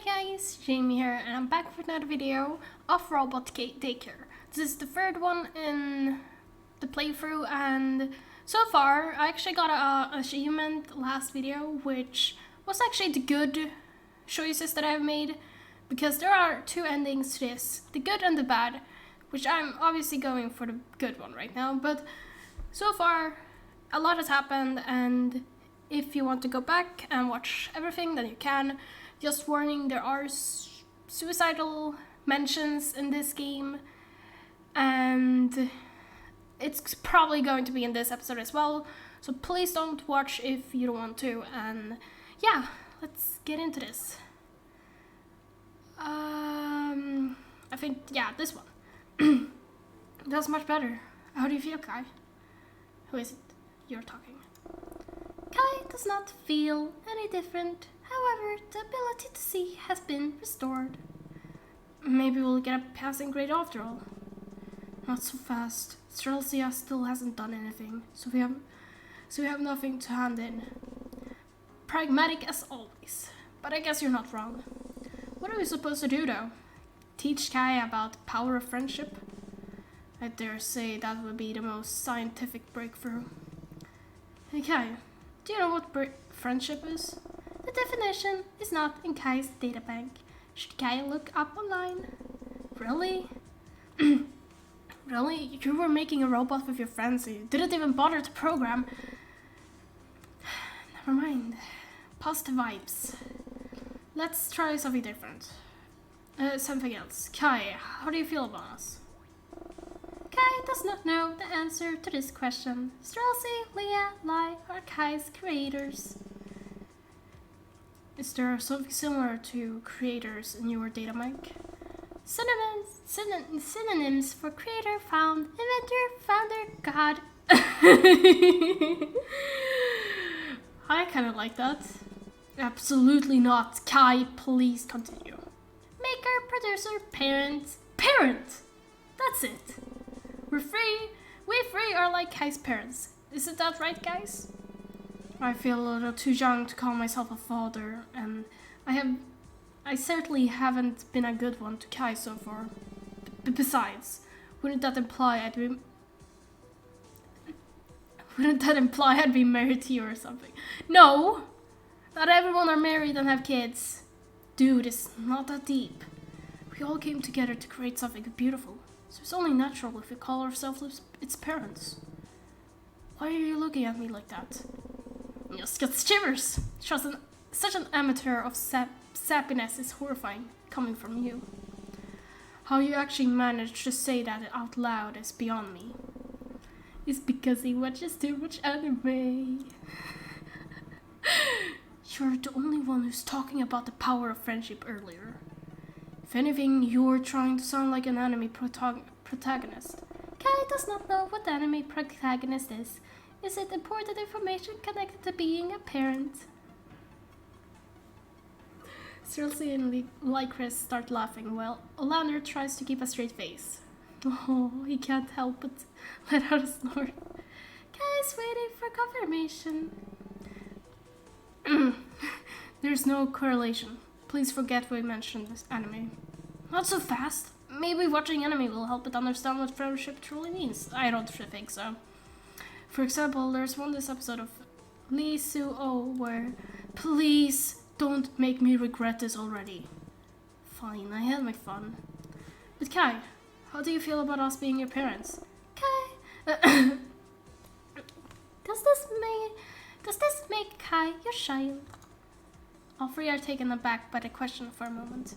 guys, Jamie here, and I'm back with another video of Robot Daycare. This is the third one in the playthrough, and so far I actually got an achievement last video, which was actually the good choices that I've made, because there are two endings to this, the good and the bad, which I'm obviously going for the good one right now, but so far a lot has happened, and if you want to go back and watch everything, then you can. Just warning, there are suicidal mentions in this game, and it's probably going to be in this episode as well, so please don't watch if you don't want to. And yeah, let's get into this. I think, yeah, this one. That's much better. How do you feel, Kai? Who is it? You're talking. Kai does not feel any different. However, the ability to see has been restored. Maybe we'll get a passing grade after all. Not so fast. Strelsia still hasn't done anything, so we have nothing to hand in. Pragmatic as always. But I guess you're not wrong. What are we supposed to do though? Teach Kai about the power of friendship? I dare say that would be the most scientific breakthrough. Hey Kai, do you know what friendship is? The definition is not in Kai's databank. Should Kai look up online? Really? Really? You were making a robot with your friends and you didn't even bother to program. Never mind. Positive vibes. Let's try something different. Something else. Kai, how do you feel about us? Kai does not know the answer to this question. Strelsi, Leah, Lai are Kai's creators. Is there something similar to creators in your data bank? Synonyms for creator, found, inventor, founder, god. I kind of like that. Absolutely not. Kai, please continue. Maker, producer, parent. Parent! That's it. We three are like Kai's parents. Isn't that right, guys? I feel a little too young to call myself a father, and I certainly haven't been a good one to Kai so far. Besides, wouldn't that imply I'd be married to you or something? No! Not everyone are married and have kids. Dude, it's not that deep. We all came together to create something beautiful, so it's only natural if we call ourselves its parents. Why are you looking at me like that? Just get shivers. Such an amateur of sappiness is horrifying, coming from you. How you actually managed to say that out loud is beyond me. It's because he watches too much anime. You're the only one who's talking about the power of friendship earlier. If anything, you're trying to sound like an anime protagonist. Kai does not know what anime protagonist is. Is it important information connected to being a parent? Strelsi and Lycris start laughing while Olander tries to keep a straight face. Oh, he can't help but let out a snort. Kai's waiting for confirmation. There's no correlation. Please forget we mentioned this anime. Not so fast. Maybe watching anime will help it understand what friendship truly means. I don't think so. For example, there's this episode of Lee Su-oh where, please don't make me regret this already. Fine, I had my fun. But Kai, how do you feel about us being your parents? Kai, does this make Kai your child? All three are taken aback by the question for a moment.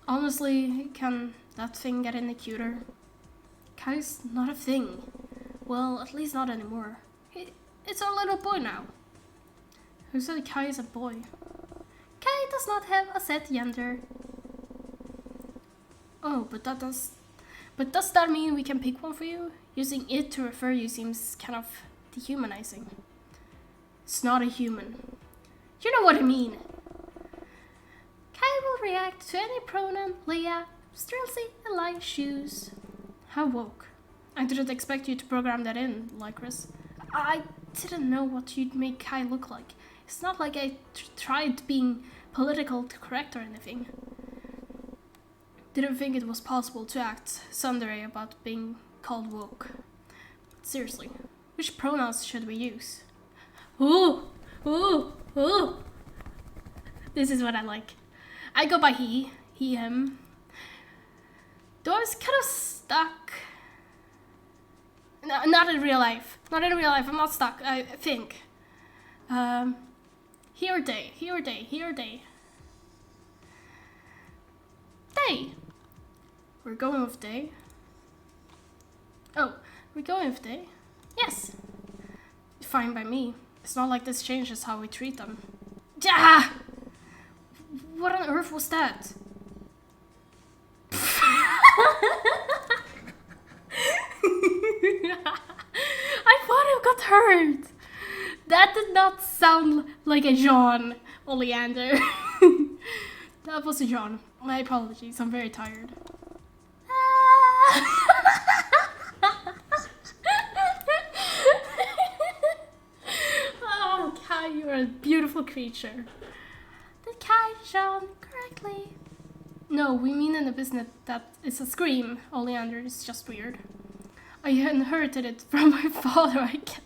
Honestly, can that thing get any cuter? Kai's not a thing. Well, at least not anymore. It's our little boy now. Who said Kai is a boy? Kai does not have a set gender. Oh, but does that mean we can pick one for you? Using it to refer you seems kind of dehumanizing. It's not a human. You know what I mean. Kai will react to any pronoun Leah, Strelsi, and Lai choose. How woke. I didn't expect you to program that in, Lycris. I didn't know what you'd make Kai look like. It's not like I tried being political correct or anything. Didn't think it was possible to act tsundere about being called woke. Seriously, which pronouns should we use? Ooh, ooh, ooh. This is what I like. I go by he, him. Though I was kind of stuck. No, not in real life. Not in real life. I'm not stuck. I think. He or they. He or they. He or they. They. We're going with they. Oh, we're going with they? Yes. Fine by me. It's not like this changes how we treat them. Yeah! What on earth was that? I thought I got hurt. That did not sound like a yawn, Oleander. That was a yawn. My apologies, I'm very tired. Oh, Kai, you're a beautiful creature. Did Kai yawn correctly? No, we mean in the business that it's a scream. Oleander is just weird. I inherited it from my father, I get.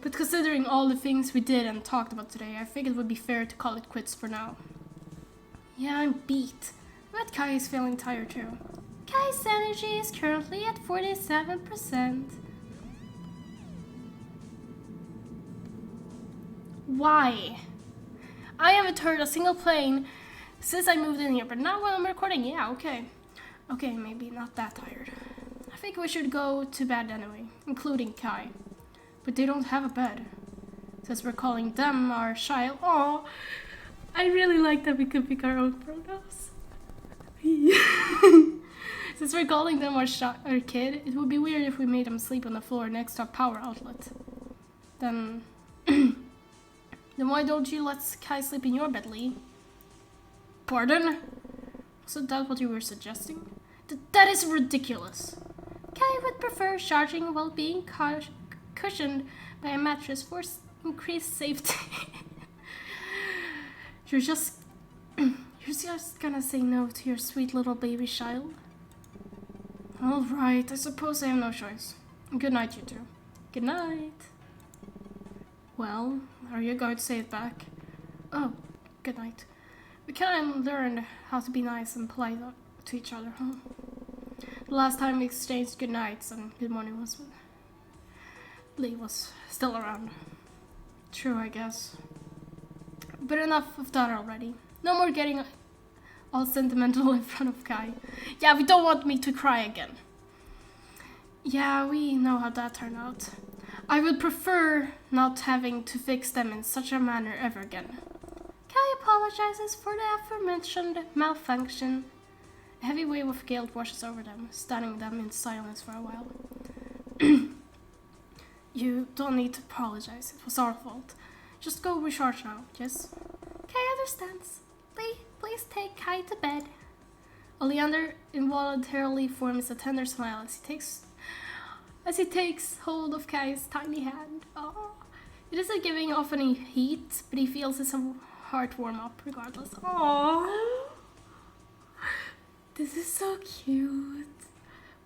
But considering all the things we did and talked about today, I think it would be fair to call it quits for now. Yeah, I'm beat. But Kai is feeling tired too. Kai's energy is currently at 47%. Why? I haven't heard a single plane since I moved in here, but now when I'm recording, yeah, okay. Okay, maybe not that tired. I think we should go to bed anyway, including Kai. But they don't have a bed. Since we're calling them our child. Oh, I really like that we could pick our own pronouns. Since we're calling them our kid, it would be weird if we made them sleep on the floor next to a power outlet. Then why don't you let Kai sleep in your bed, Lee? Pardon? Wasn't that what you were suggesting? That is ridiculous. Kai would prefer charging while being cushioned by a mattress for increased safety. You're just gonna say no to your sweet little baby child? Alright, I suppose I have no choice. Good night, you two. Good night. Well, are you going to say it back? Oh, good night. We kind of learned how to be nice and polite to each other, huh? The last time we exchanged good nights and good morning was when Lee was still around. True, I guess. But enough of that already. No more getting all sentimental in front of Kai. Yeah, we don't want me to cry again. Yeah, we know how that turned out. I would prefer not having to fix them in such a manner ever again. Kai apologizes for the aforementioned malfunction. A heavy wave of guilt washes over them, stunning them in silence for a while. You don't need to apologize. It was our fault. Just go recharge now, yes? Kai understands. Lee, please take Kai to bed. Oleander involuntarily forms a tender smile as he takes hold of Kai's tiny hand. Oh, it isn't giving off any heat, but he feels his heart warm up regardless. Oh, this is so cute.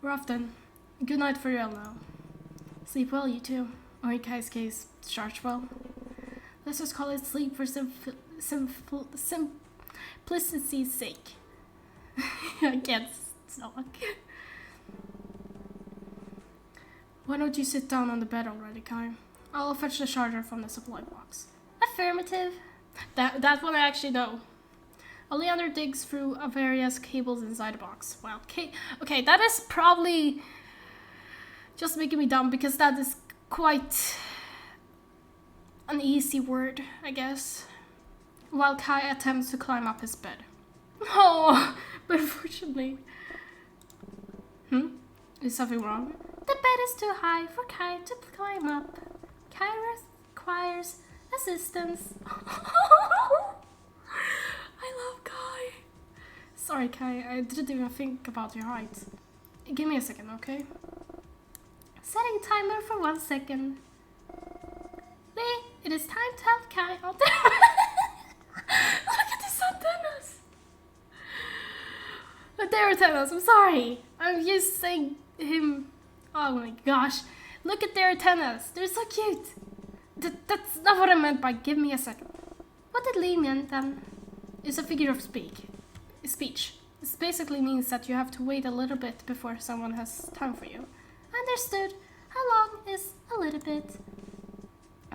We're off then. Good night for real now. Sleep well, you two. Or in Kai's case, charge well. Let's just call it sleep for simplicity's sake. I can't talk. Why don't you sit down on the bed already, Kai? I'll fetch the charger from the supply box. Affirmative. That one I actually know. Oleander digs through various cables inside the box. Wow. Okay, that is probably just making me dumb because that is quite an easy word, I guess. While Kai attempts to climb up his bed. Oh, but unfortunately. Is something wrong? The bed is too high for Kai to climb up. Kai requires assistance. I love Kai. Sorry, Kai, I didn't even think about your height. Give me a second, okay? Setting timer for 1 second. Lee, It is time to help Kai out there. Look at these antennas. But they're antennas, I'm sorry. I'm just saying him. Oh my gosh. Look at their antennas. They're so cute. That's not what I meant by give me a second. What did Lee mean then is a figure of speech. This basically means that you have to wait a little bit before someone has time for you. Understood. How long is a little bit?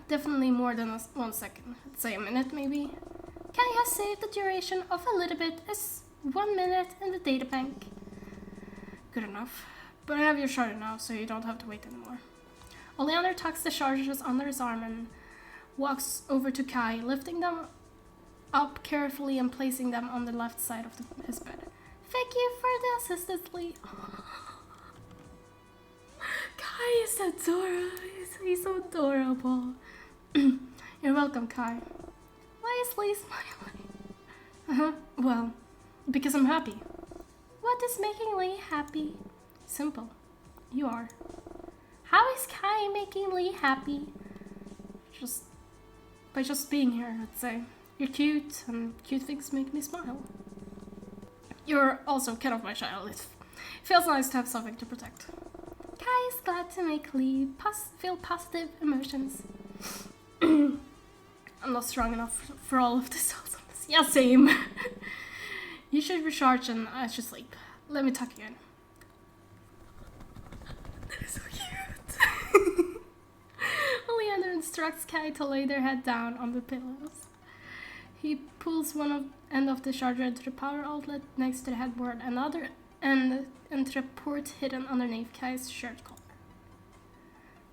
Definitely more than 1 second. I'd say a minute maybe. Kai has saved the duration of a little bit as 1 minute in the data bank. Good enough. But I have your charger now, so you don't have to wait anymore. Oleander tucks the chargers under his arm and walks over to Kai, lifting them up carefully and placing them on the left side of his bed. Thank you for the assistance, Lee. Kai is adorable. He's so adorable. You're welcome, Kai. Why is Lee smiling? Well, because I'm happy. What is making Lee happy? Simple. You are. How is Kai making Lee happy? By just being here, I'd say. You're cute, and cute things make me smile. You're also kind of my child. It feels nice to have something to protect. Kai is glad to make Lee feel positive emotions. I'm not strong enough for all of this. Yeah, same. You should recharge and I should sleep. Let me tuck you in. That is so cute. Oleander instructs Kai to lay their head down on the pillows. He pulls one end of the charger into the power outlet next to the headboard, another end into the port hidden underneath Kai's shirt collar.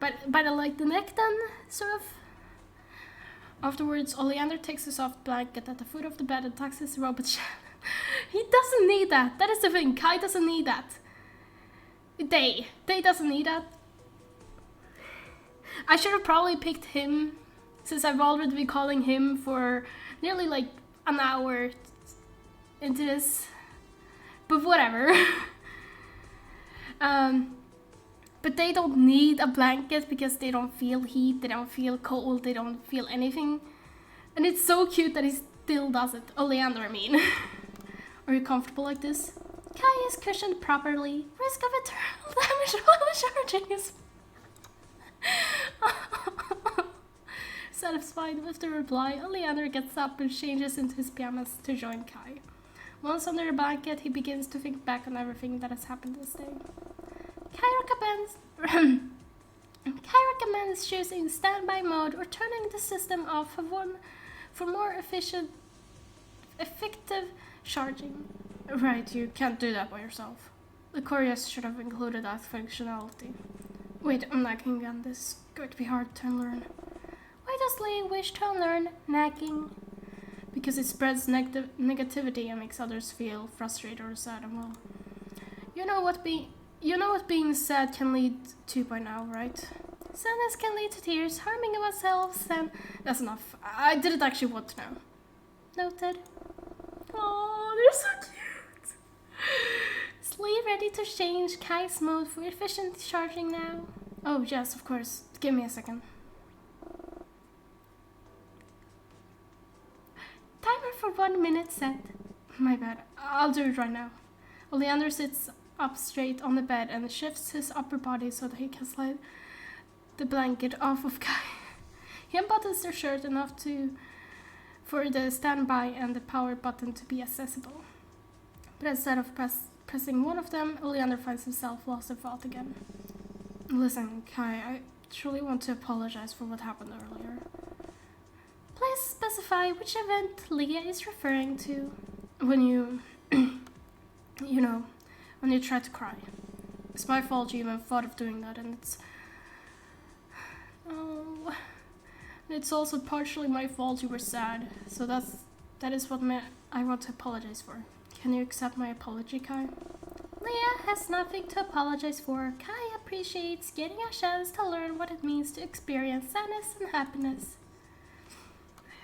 By the neck then, sort of. Afterwards, Oleander takes his soft blanket at the foot of the bed and tucks his robot channel. He doesn't need that. That is the thing. Kai doesn't need that. They doesn't need that. I should have probably picked him, since I've already been calling him for nearly like an hour into this. But whatever. But they don't need a blanket because they don't feel heat, they don't feel cold, they don't feel anything. And it's so cute that he still does it. Oleander, I mean. Are you comfortable like this? Kai is cushioned properly. Risk of eternal damage while charging his... Satisfied with the reply, Oleander gets up and changes into his pajamas to join Kai. Once under the blanket, he begins to think back on everything that has happened this day. Kai recommends choosing standby mode or turning the system off for more effective charging. Right, you can't do that by yourself. The Couriers should have included that functionality. Wait, I'm nagging again. This is going to be hard to unlearn. Why does Lee wish to unlearn nagging? Because it spreads negativity and makes others feel frustrated or sad and well. You know what being sad can lead to by now, right? Sadness can lead to tears, harming ourselves, and that's enough. I didn't actually want to know. Noted. Oh, they're so cute. Is Lee ready to change Kai's mode for efficient charging now? Oh yes, of course. Give me a second. Timer for 1 minute set. My bad. I'll do it right now. Oleander sits up straight on the bed and shifts his upper body so that he can slide the blanket off of Kai. He unbuttons their shirt enough for the standby and the power button to be accessible. But instead of pressing one of them, Oleander finds himself lost in thought again. Listen, Kai, I truly want to apologize for what happened earlier. Please specify which event Leah is referring to when you, when you tried to cry. It's my fault you even thought of doing that, and it's also partially my fault you were sad. So that is what I want to apologize for. Can you accept my apology, Kai? Leah has nothing to apologize for. Kai appreciates getting a chance to learn what it means to experience sadness and happiness.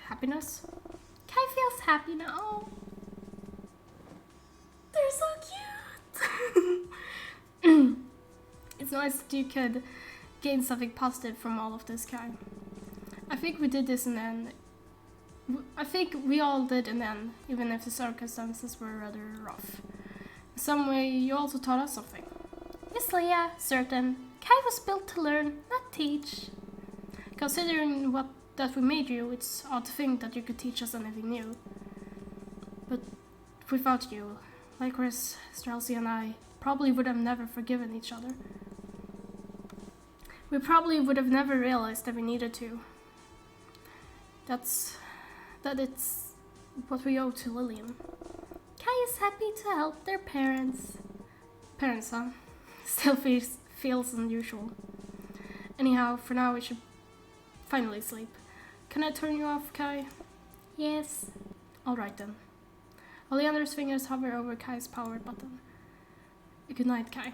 Happiness? Kai feels happy now. They're so cute. It's nice that you could gain something positive from all of this, Kai. I think we did this in the end. I think we all did in the end, even if the circumstances were rather rough. In some way, you also taught us something. Yes, Leah, certain. Kai was built to learn, not teach. Considering that we made you, it's odd to think that you could teach us anything new. But without you, like Chris, Strelzy and I, probably would have never forgiven each other. We probably would have never realized that we needed to. That it's what we owe to Lillian. Kai is happy to help their parents. Parents, huh? Still feels unusual. Anyhow, for now we should finally sleep. Can I turn you off, Kai? Yes. Alright then. Oleander's fingers hover over Kai's power button. Good night, Kai.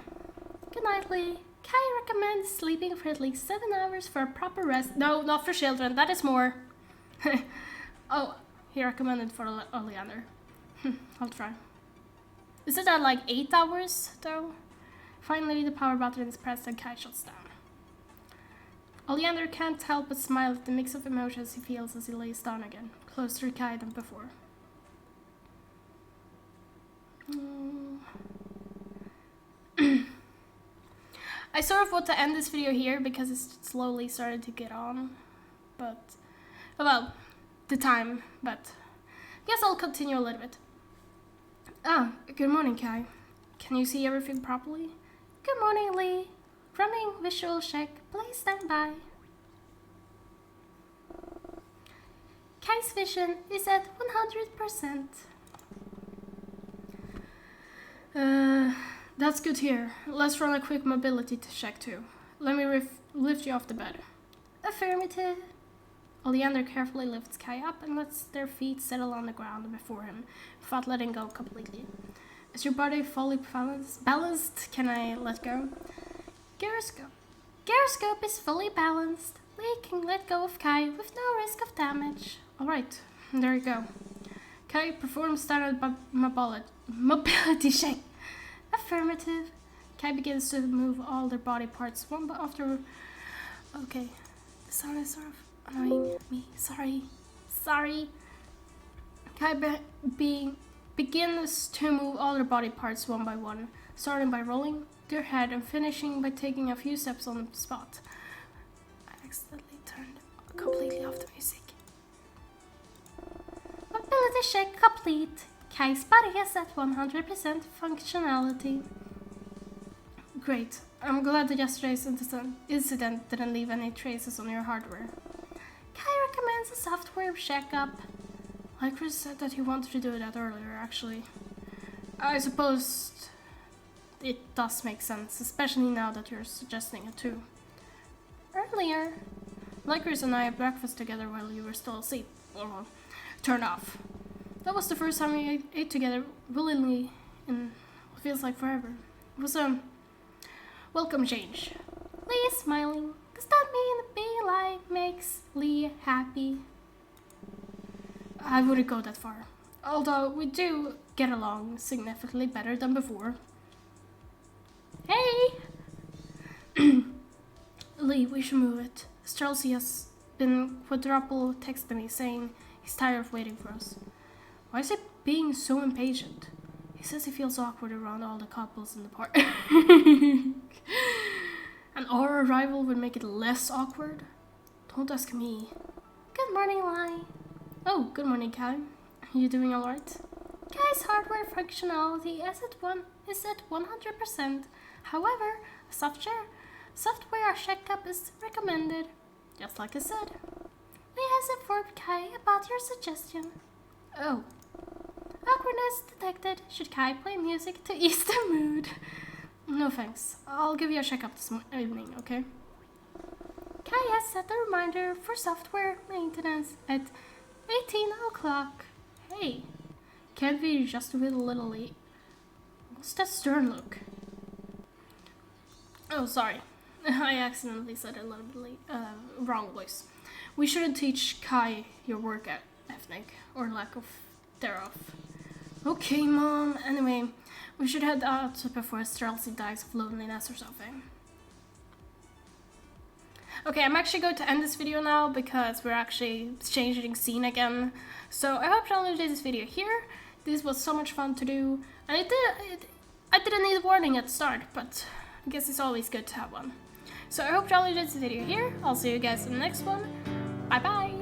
Good night, Lee. Kai recommends sleeping for at least 7 hours for a proper rest. No, not for children. That is more. Oh, he recommended for Oleander. I'll try. Is it at like 8 hours, though? Finally, the power button is pressed and Kai shuts down. Oleander can't help but smile at the mix of emotions he feels as he lays down again, closer to Kai than before. I sort of want to end this video here because it's slowly started to get on, but, well, the time, but I guess I'll continue a little bit. Ah, good morning, Kai. Can you see everything properly? Good morning, Lee. Running visual check. Please stand by. Kai's vision is at 100%. That's good here. Let's run a quick mobility check too. Let me lift you off the bed. Affirmative. Oleander carefully lifts Kai up and lets their feet settle on the ground before him, without letting go completely. Is your body fully balanced? Can I let go? Gyroscope. Gyroscope is fully balanced. Lee can let go of Kai with no risk of damage. Alright, there you go. Kai performs standard mobility check. Affirmative. Kai begins to move all their body parts one after. Okay, the sound is sort of annoying me. Sorry. Kai begins to move all their body parts one by one, starting by rolling their head and finishing by taking a few steps on the spot. I accidentally turned completely off the music. Mobility check complete. Kai's body is at 100% functionality. Great. I'm glad that yesterday's incident didn't leave any traces on your hardware. Kai recommends a software checkup. Like Chris said that he wanted to do that earlier, actually. I suppose it does make sense, especially now that you're suggesting it too. Earlier, Lycris and I had breakfast together while you were still asleep, or turned off. That was the first time we ate together willingly in what feels like forever. It was a welcome change. Lee is smiling. Does that mean being alive makes Lee happy? I wouldn't go that far. Although we do get along significantly better than before. Hey! Lee, we should move it. Strelzy has been quadruple texting me saying he's tired of waiting for us. Why is he being so impatient? He says he feels awkward around all the couples in the park. And our arrival would make it less awkward? Don't ask me. Good morning, Lai. Oh, good morning, Kai. Are you doing alright? Kai's hardware functionality is at 100%. However, a software checkup is recommended, just like I said. Lee has informed Kai about your suggestion. Oh. Awkwardness detected. Should Kai play music to ease the mood? No thanks. I'll give you a checkup this evening, okay? Kai has set a reminder for software maintenance at 18 o'clock. Hey, can't we just do it a little late? What's that stern look? Oh, sorry. I accidentally said it a little bit late. Wrong voice. We shouldn't teach Kai your work ethic, or lack of thereof. Okay, Mom. Anyway, we should head out before Strelzy dies of loneliness or something. Okay, I'm actually going to end this video now because we're actually changing scene again. So I hope you enjoyed this video here. This was so much fun to do. And I didn't need a warning at the start, but I guess it's always good to have one. So I hope you enjoyed this video here. I'll see you guys in the next one. Bye bye!